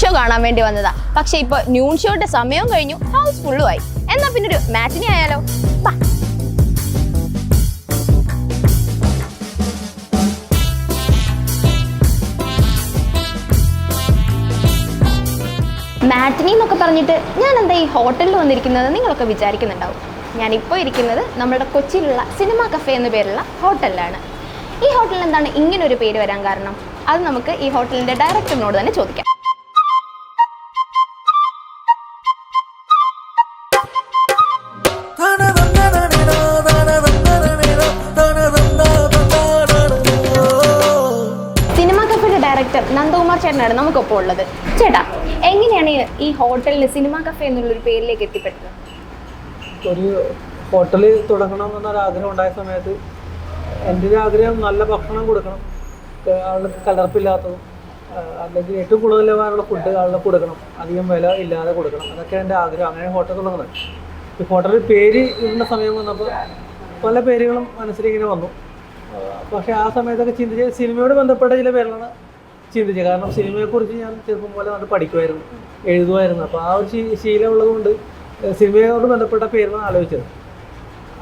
Show കാണാൻ വേണ്ടി വന്നതാ. പക്ഷെ ഇപ്പൊ ന്യൂൺ ഷോയുടെ സമയവും കഴിഞ്ഞു, ഹൗസ് ഫുള്ളും ആയി. എന്നാ പിന്നെ ഒരു മാറ്റിനി ആയാലോ? മാറ്റിനി എന്നൊക്കെ പറഞ്ഞിട്ട് ഞാൻ എന്താ ഈ ഹോട്ടലിൽ വന്നിരിക്കുന്നത് നിങ്ങളൊക്കെ വിചാരിക്കുന്നുണ്ടാവും. ഞാനിപ്പോൾ ഇരിക്കുന്നത് നമ്മുടെ കൊച്ചിയിലുള്ള സിനിമ കഫേ എന്ന പേരുള്ള ഹോട്ടലിലാണ്. ഈ ഹോട്ടലിൽ എന്താണ് ഇങ്ങനൊരു പേര് വരാൻ കാരണം? അത് നമുക്ക് ഈ ഹോട്ടലിൻ്റെ ഡയറക്ടറിനോട് തന്നെ ചോദിക്കാം. സിനിമ കഫേയുടെ ഡയറക്ടർ നന്ദകുമാർ ചേട്ടനാണ് നമുക്കൊപ്പം ഉള്ളത്. ചേട്ടാ, എങ്ങനെയാണ് ഈ ഹോട്ടലിന് സിനിമ കഫേ എന്നുള്ളൊരു പേരിലേക്ക് എത്തിപ്പെട്ടത്? ഒരു ഹോട്ടൽ തുടങ്ങണമെന്നൊരു ആഗ്രഹം ഉണ്ടായ സമയത്ത് എൻ്റെ ഒരു ആഗ്രഹം നല്ല ഭക്ഷണം കൊടുക്കണം, ആളുടെ കലർപ്പില്ലാത്തതും, അല്ലെങ്കിൽ ഏറ്റവും കൂടുതൽ നിലവാരമുള്ള ഫുഡ് ആളുടെ കൊടുക്കണം, അധികം വില ഇല്ലാതെ കൊടുക്കണം. അതൊക്കെ എൻ്റെ ആഗ്രഹം. അങ്ങനെ ഹോട്ടൽ തുടങ്ങുന്നത്. ഈ ഹോട്ടലിൽ പേര് ഇടുന്ന സമയം വന്നപ്പോൾ പല പേരുകളും മനസ്സിലിങ്ങനെ വന്നു. പക്ഷേ ആ സമയത്തൊക്കെ ചിന്തിച്ച് സിനിമയോട് ബന്ധപ്പെട്ട ചില പേരുകളാണ് ചിന്തിച്ചത്. കാരണം സിനിമയെക്കുറിച്ച് ഞാൻ ചെറുപ്പം പോലെ അത് പഠിക്കുമായിരുന്നു, എഴുതുമായിരുന്നു. അപ്പോൾ ആ ഒരു ശീലം ഉള്ളതുകൊണ്ട് സിനിമയോട് ബന്ധപ്പെട്ട പേരാണ് ആലോചിച്ചത്.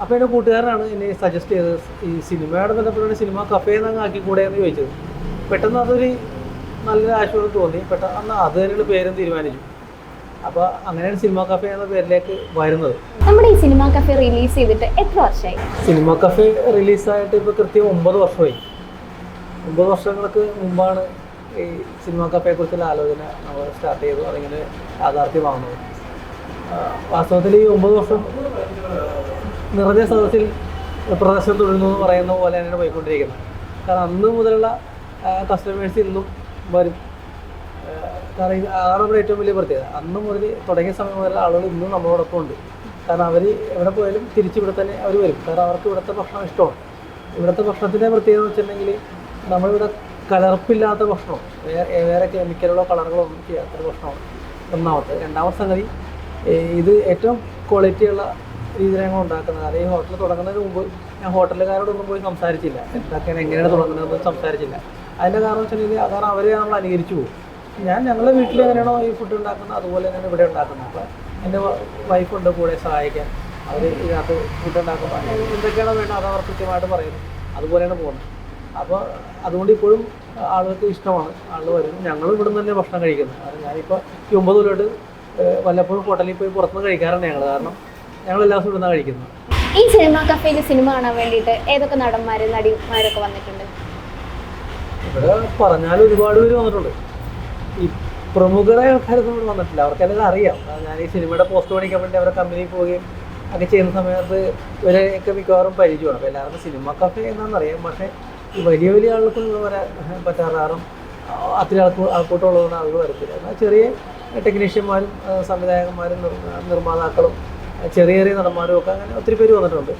അപ്പോൾ എൻ്റെ കൂട്ടുകാരനാണ് എന്നെ സജസ്റ്റ് ചെയ്തത്, ഈ സിനിമയോട് ബന്ധപ്പെട്ട സിനിമ കഫേ എന്നങ്ങ് ആക്കിക്കൂടെ എന്ന് ചോദിച്ചത്. പെട്ടെന്ന് അതൊരു നല്ലൊരു ആശ്വാസം തോന്നി. പെട്ടെന്ന് അത് തന്നെയുള്ള പേരും തീരുമാനിച്ചു. അപ്പോൾ അങ്ങനെയാണ് സിനിമ കഫേ എന്ന പേരിലേക്ക് വരുന്നത്. നമ്മുടെ ഈ സിനിമ കഫേ റിലീസ് ചെയ്തിട്ട് എത്ര വർഷമായി? സിനിമ കഫേ റിലീസായിട്ട് ഇപ്പോൾ കൃത്യം 9 വർഷമായി. 9 വർഷങ്ങൾക്ക് മുമ്പാണ് ഈ സിനിമ കഫേയെക്കുറിച്ചുള്ള ആലോചന നമ്മൾ സ്റ്റാർട്ട് ചെയ്തു, അതിങ്ങനെ യാഥാർത്ഥ്യമാകുന്നത്. വാസ്തവത്തിൽ ഈ 9 വർഷം നിറഞ്ഞ സദസ്സിൽ പ്രദർശനം തുടരുന്നു എന്ന് പറയുന്ന പോലെ തന്നെയാണ് പോയിക്കൊണ്ടിരിക്കുന്നത്. കാരണം അന്ന് മുതലുള്ള കസ്റ്റമേഴ്സ് ഇന്നും വരും. കാരണം അതാണ് നമ്മുടെ ഏറ്റവും വലിയ പ്രത്യേകത. അന്ന് മുതൽ തുടങ്ങിയ സമയം മുതൽ ആളുകൾ ഇന്നും നമ്മളോടൊപ്പം ഉണ്ട്. കാരണം അവർ എവിടെ പോയാലും തിരിച്ചിവിടെ തന്നെ അവർ വരും. കാരണം അവർക്ക് ഇവിടുത്തെ ഭക്ഷണം ഇഷ്ടമാണ്. ഇവിടുത്തെ ഭക്ഷണത്തിൻ്റെ പ്രത്യേകത എന്ന് വെച്ചിട്ടുണ്ടെങ്കിൽ നമ്മളിവിടെ കലർപ്പില്ലാത്ത ഭക്ഷണം, വേറെ കെമിക്കലുകളോ കളറുകളോ ഒന്നും ചെയ്യാത്തൊരു ഭക്ഷണമാണ് ഒന്നാമത്തെ. രണ്ടാമത്തെ സംഗതി, ഇത് ഏറ്റവും ക്വാളിറ്റിയുള്ള രീതിയിലാണ് ഞങ്ങൾ ഉണ്ടാക്കുന്നത്. അത് ഈ ഹോട്ടൽ തുടങ്ങുന്നതിന് മുമ്പ് ഞാൻ ഹോട്ടലുകാരോടൊന്നും പോയി സംസാരിച്ചില്ല, എന്തൊക്കെയാണ് എങ്ങനെയാണ് തുടങ്ങുന്നതെന്ന് സംസാരിച്ചില്ല. അതിൻ്റെ കാരണം വെച്ചിട്ടുണ്ടെങ്കിൽ കാരണം അവരെ നമ്മൾ അനുകരിച്ചു പോകും. ഞങ്ങളുടെ വീട്ടിൽ എങ്ങനെയാണോ ഈ ഫുഡ് ഉണ്ടാക്കുന്നത് അതുപോലെ തന്നെയാണ് ഇവിടെ ഉണ്ടാക്കുന്നത്. അപ്പോൾ എൻ്റെ വൈഫുണ്ട് കൂടെ സഹായിക്കാൻ. അവർ ഇതിനകത്ത് ഫുഡ് ഉണ്ടാക്കുമ്പോൾ എന്തൊക്കെയാണോ വേണ്ടത് അത് അവർ കൃത്യമായിട്ട് പറയുന്നു, അതുപോലെയാണ് പോകുന്നത്. അപ്പോൾ അതുകൊണ്ട് ഇപ്പോഴും ആളുകൾക്ക് ഇഷ്ടമാണ്, ആളുകൾ വരും. ഞങ്ങളും ഇവിടെ നിന്ന് തന്നെ ഭക്ഷണം കഴിക്കുന്നത്. കാരണം ഞാനിപ്പോൾ ഈ 9 കൊല്ലമായിട്ട് വല്ലപ്പോഴും ഹോട്ടലിൽ പോയി പുറത്തുനിന്ന് കഴിക്കാറുണ്ട് ഞങ്ങൾ. കാരണം ഞങ്ങൾ എല്ലാ ദിവസവും ഇവിടുന്ന് കഴിക്കുന്നത്. ഈ സിനിമ കഫേയിൽ സിനിമ കാണാൻ വേണ്ടിയിട്ട് ഏതൊക്കെ നടന്മാരും നടിമാരൊക്കെ വന്നിട്ടുണ്ട്? ഇവിടെ പറഞ്ഞാൽ ഒരുപാട് പേര് വന്നിട്ടുണ്ട്. ഈ പ്രമുഖരായ ആൾക്കാരൊന്നും ഇവിടെ വന്നിട്ടില്ല. അവർക്കെല്ലാം അറിയാം. ഞാൻ ഈ സിനിമയുടെ പോസ്റ്റ് പഠിക്കാൻ വേണ്ടി അവരുടെ കമ്പനിയിൽ പോവുകയും ഒക്കെ ചെയ്യുന്ന സമയത്ത് ഇവരെയൊക്കെ മിക്കവാറും പരിചയമാണ്. അപ്പോൾ എല്ലാവർക്കും സിനിമ കഫേ എന്നാണെന്നറിയാം. പക്ഷേ ഈ വലിയ വലിയ ആൾക്കൊന്നും വരാൻ പറ്റാറും അത്ര ആൾക്കൂട്ടമുള്ളതുകൊണ്ട് ആളുകൾ വരത്തില്ല. എന്നാൽ ചെറിയ ടെക്നീഷ്യന്മാരും സംവിധായകന്മാരും നിർമ്മാതാക്കളും ചെറിയ ചെറിയ നടന്മാരും ഒക്കെ അങ്ങനെ ഒത്തിരി പേര് വന്നിട്ടുണ്ട്.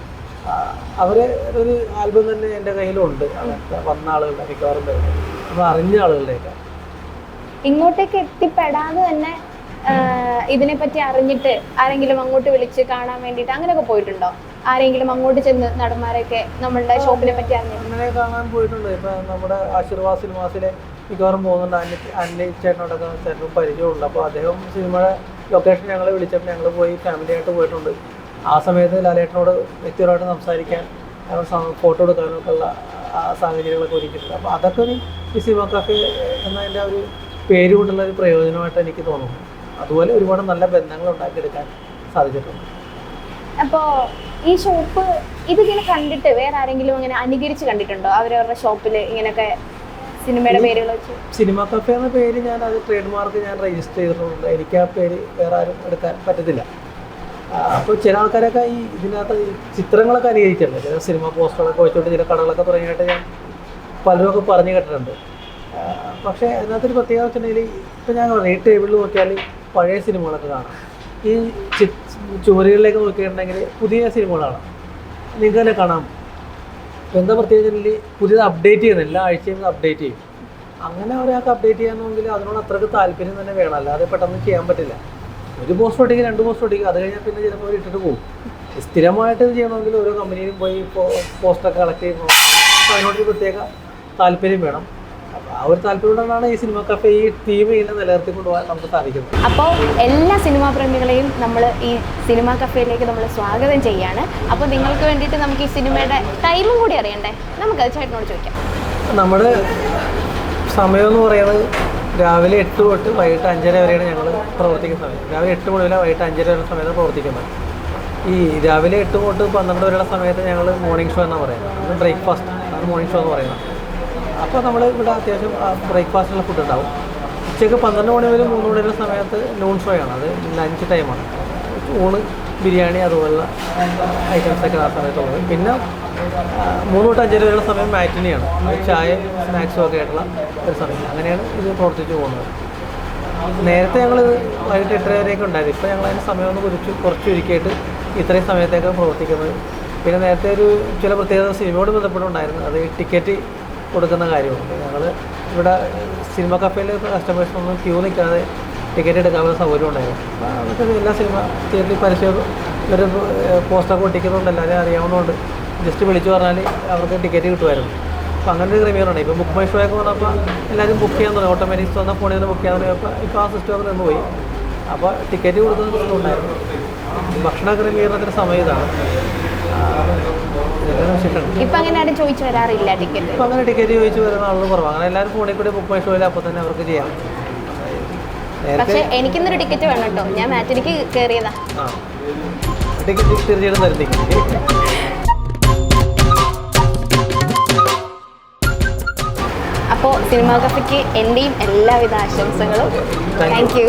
അവരെ ഒരു ആൽബം തന്നെ എൻ്റെ കയ്യിലുണ്ട്. അങ്ങനത്തെ വന്ന ആളുകളുടെ മിക്കവാറും പേര് അപ്പോൾ അറിഞ്ഞ ആളുകളുടെയൊക്കെ. ഇങ്ങോട്ടേക്ക് എത്തിപ്പെടാതെ തന്നെ ഇതിനെപ്പറ്റി അറിഞ്ഞിട്ട് ആരെങ്കിലും അങ്ങോട്ട് വിളിച്ച് കാണാൻ വേണ്ടിയിട്ട് അങ്ങനെയൊക്കെ പോയിട്ടുണ്ടോ? ആരെങ്കിലും അങ്ങോട്ട് ചെന്ന് നടന്മാരൊക്കെ നമ്മളുടെ ഷോപ്പിനെ പറ്റി അങ്ങനെ കാണാൻ പോയിട്ടുണ്ട്. ഇപ്പം നമ്മുടെ ആശീർവാദ് സിനിമാസിലെ മിക്കവാറും പോകുന്നുണ്ട്. അന്യ ചേട്ടനോടൊക്കെ ചേട്ടനും പരിചയമുണ്ട്. അപ്പോൾ അദ്ദേഹം സിനിമയുടെ ലൊക്കേഷൻ ഞങ്ങളെ വിളിച്ചപ്പോൾ ഞങ്ങൾ പോയി ഫാമിലിയായിട്ട് പോയിട്ടുണ്ട്. ആ സമയത്ത് ലാലേട്ടനോട് വ്യക്തിപരമായിട്ട് സംസാരിക്കാൻ, ഫോട്ടോ എടുക്കാനൊക്കെ ഉള്ള സാഹചര്യങ്ങളൊക്കെ ഒരുക്കിയിട്ടുണ്ട്. അപ്പോൾ അതൊക്കെ ഒരു ഈ സിനിമ കഫേ എന്നതിൻ്റെ ഒരു പേര് കൊണ്ടുള്ള ഒരു പ്രയോജനമായിട്ട് എനിക്ക് തോന്നുന്നു. അതുപോലെ ഒരുപാട് നല്ല ബന്ധങ്ങൾ ഉണ്ടാക്കിയെടുക്കാൻ സാധിച്ചിട്ടുണ്ട്. അപ്പോൾ ഈ ഷോപ്പ് ഇതിങ്ങനെ കണ്ടിട്ട് വേറെ ആരെങ്കിലും അങ്ങനെ അനുകരിച്ച് കണ്ടിട്ടുണ്ടോ? അവരവരുടെ ഷോപ്പിൽ ഇങ്ങനെയൊക്കെ സിനിമയുടെ പേരുകൾ വെച്ച്? സിനിമ കഫേ എന്ന പേര് അത് ട്രേഡ് മാർക്ക് ഞാൻ രജിസ്റ്റർ ചെയ്തിട്ടുണ്ട്. എനിക്ക് ആ പേര് വേറെ ആരും എടുക്കാൻ പറ്റത്തില്ല. അപ്പോൾ ചില ആൾക്കാരൊക്കെ ഈ ഇതിനകത്ത് ഈ ചിത്രങ്ങളൊക്കെ അനുകരിച്ചിട്ടുണ്ട്. ചില സിനിമ പോസ്റ്ററുകളൊക്കെ വെച്ചുകൊണ്ട് ചില കടകളൊക്കെ തുടങ്ങിയിട്ട് ഞാൻ പലരുമൊക്കെ പറഞ്ഞു കേട്ടിട്ടുണ്ട്. പക്ഷേ അതിനകത്തൊരു പ്രത്യേകത വെച്ചിട്ടുണ്ടെങ്കിൽ ഇപ്പോൾ ഞാൻ ഈ ടേബിളിൽ നോക്കിയാൽ പഴയ സിനിമകളൊക്കെ കാണാം. ഈ ചുവരുകളിലേക്ക് നോക്കിയിട്ടുണ്ടെങ്കിൽ പുതിയ സിനിമകളാണ് നിങ്ങൾക്ക് തന്നെ കാണാം. എന്താ പ്രത്യേകിച്ച് പുതിയത് അപ്ഡേറ്റ് ചെയ്യുന്നത്, എല്ലാ ആഴ്ചയും അപ്ഡേറ്റ് ചെയ്യും. അങ്ങനെ ഒരാൾക്ക് അപ്ഡേറ്റ് ചെയ്യാമെങ്കിൽ അതിനോട് അത്രയ്ക്ക് താല്പര്യം തന്നെ വേണം, അല്ലാതെ പെട്ടെന്ന് ചെയ്യാൻ പറ്റില്ല. ഒരു പോസ്റ്റ് ഒട്ടിക്കുക, 2 പോസ്റ്റ് ഒട്ടിക്കുക, അത് കഴിഞ്ഞാൽ പിന്നെ ചിലപ്പോൾ അവർ ഇട്ടിട്ട് പോകും. സ്ഥിരമായിട്ട് ഇത് ചെയ്യണമെങ്കിൽ ഓരോ കമ്പനിയിലും പോയി പോസ്റ്ററൊക്കെ കളക്ട് ചെയ്യുമ്പോൾ അപ്പോൾ അതിനോടൊരു പ്രത്യേക താല്പര്യം വേണം. അപ്പോൾ ഒരു താല്പര്യം കൊണ്ടാണ് ഈ സിനിമ കഫേ ഈ തീം ഇങ്ങനെ നിലനിർത്തി കൊണ്ടുപോകാൻ നമുക്ക് സാധിക്കുന്നത്. അപ്പോൾ എല്ലാ സിനിമാ പ്രേമികളെയും നമ്മൾ ഈ സിനിമാ കഫേയിലേക്ക് നമ്മൾ സ്വാഗതം ചെയ്യാണ്. അപ്പോൾ നിങ്ങൾക്ക് വേണ്ടിയിട്ട് നമുക്ക് ഈ സിനിമയുടെ ടൈമും കൂടി അറിയണ്ടേ? നമുക്കത് ചേട്ടനോട് ചോദിക്കാം. നമ്മുടെ സമയം എന്ന് പറയുന്നത് രാവിലെ 8 തൊട്ട് വൈകിട്ട് 5:30 വരെയാണ് ഞങ്ങൾ പ്രവർത്തിക്കുന്ന സമയം. രാവിലെ 8 മുതൽ വൈകിട്ട് 5:30 വരെ സമയത്ത് പ്രവർത്തിക്കുന്നത്. ഈ രാവിലെ 8 തൊട്ട് 12 വരെയുള്ള സമയത്ത് ഞങ്ങൾ മോർണിംഗ് ഷോ എന്നാണ് പറയുന്നത്. അത് ബ്രേക്ക്ഫാസ്റ്റ് ആണ് മോർണിംഗ് ഷോ എന്ന് പറയുന്നത്. അപ്പോൾ നമ്മൾ ഇവിടെ അത്യാവശ്യം ബ്രേക്ക്ഫാസ്റ്റിനുള്ള ഫുഡ് ഉണ്ടാവും. ഉച്ചയ്ക്ക് 12 മണി മുതൽ 3 മണി വരെ സമയത്ത് നൂൺ ഷോ ആണ്. അത് ലഞ്ച് ടൈമാണ്. ഊണ്, ബിരിയാണി അതുപോലുള്ള ഐറ്റംസൊക്കെ ആ സമയത്തുള്ളത്. പിന്നെ 3 തൊട്ട് 5:30 വരെയുള്ള സമയം മാറ്റിനിയാണ്. ചായ സ്നാക്സും ഒക്കെ ആയിട്ടുള്ള ഒരു സമയം. അങ്ങനെയാണ് ഇത് പ്രവർത്തിച്ചു പോകുന്നത്. നേരത്തെ ഞങ്ങൾ വൈകിട്ട് 8:30 വരെയൊക്കെ ഉണ്ടായിരുന്നു. ഇപ്പോൾ ഞങ്ങൾ അതിന് സമയം ഒന്ന് കുറച്ച് ചുരുക്കിയിട്ട് ഇത്രയും സമയത്തേക്ക് പ്രവർത്തിക്കുന്നത്. പിന്നെ നേരത്തെ ഒരു ചില പ്രത്യേകത സിനിമയോട് ബന്ധപ്പെട്ടുണ്ടായിരുന്നു. അത് ടിക്കറ്റ് കൊടുക്കുന്ന കാര്യമുണ്ട്. ഞങ്ങൾ ഇവിടെ സിനിമ കഫേയിൽ കസ്റ്റമേഴ്സിനൊന്നും ക്യൂ നിൽക്കാതെ ടിക്കറ്റ് എടുക്കാനുള്ള സൗകര്യം ഉണ്ടായിരുന്നു. അപ്പോൾ അതൊക്കെ എല്ലാ സിനിമ തിയേറ്ററിൽ പരസ്യം ഒരു പോസ്റ്ററൊക്കെ ഒട്ടിക്കുന്നതുകൊണ്ട് എല്ലാവരും അറിയാവുന്നതുകൊണ്ട് ജസ്റ്റ് വിളിച്ചു പറഞ്ഞാൽ അവർക്ക് ടിക്കറ്റ് കിട്ടുമായിരുന്നു. അപ്പോൾ അങ്ങനെ ഒരു ക്രമീകരണമാണ്. ഇപ്പോൾ ബുക്ക് മൈ ഷോ ഒക്കെ വന്നപ്പോൾ എല്ലാവരും ബുക്ക് ചെയ്യാൻ തുടങ്ങി. ഓട്ടോമാറ്റിക്സ് വന്ന ഫോണിൽ നിന്ന് ബുക്ക് ചെയ്യാൻ തുടങ്ങിയപ്പോൾ ഇപ്പോൾ ആ സിസ്റ്റം നിന്ന് പോയി. അപ്പോൾ ടിക്കറ്റ് കൊടുക്കുന്ന സിസ്റ്റം ഉണ്ടായിരുന്നു. ഭക്ഷണ ക്രമീകരണത്തിൻ്റെ സമയം ഇതാണ്. ഇപ്പം അങ്ങനെ ആരും ചോദിച്ചു വരാറില്ല ടിക്കറ്റ്. ഇപ്പം അങ്ങനെ ടിക്കറ്റ് ചോദിച്ചു വരുന്ന ആളുകൾ കുറവാണ്. അങ്ങനെ എല്ലാവരും ഫോണിൽ കൂടി ബുക്ക് മൈ ഷോയിൽ അപ്പോൾ തന്നെ അവർക്ക് ചെയ്യാം. പക്ഷേ എനിക്കിന്നൊരു ടിക്കറ്റ് വേണം കേട്ടോ. ഞാൻ മാറ്റിനിക്ക് കയറിയതാ. ആ ടിക്കറ്റ് തീർച്ചയായിട്ടും തരുത്തിക്കും. അപ്പോൾ സിനിമാ കഫയ്ക്ക് എൻ്റെയും എല്ലാവിധ ആശംസകളും. Thank you.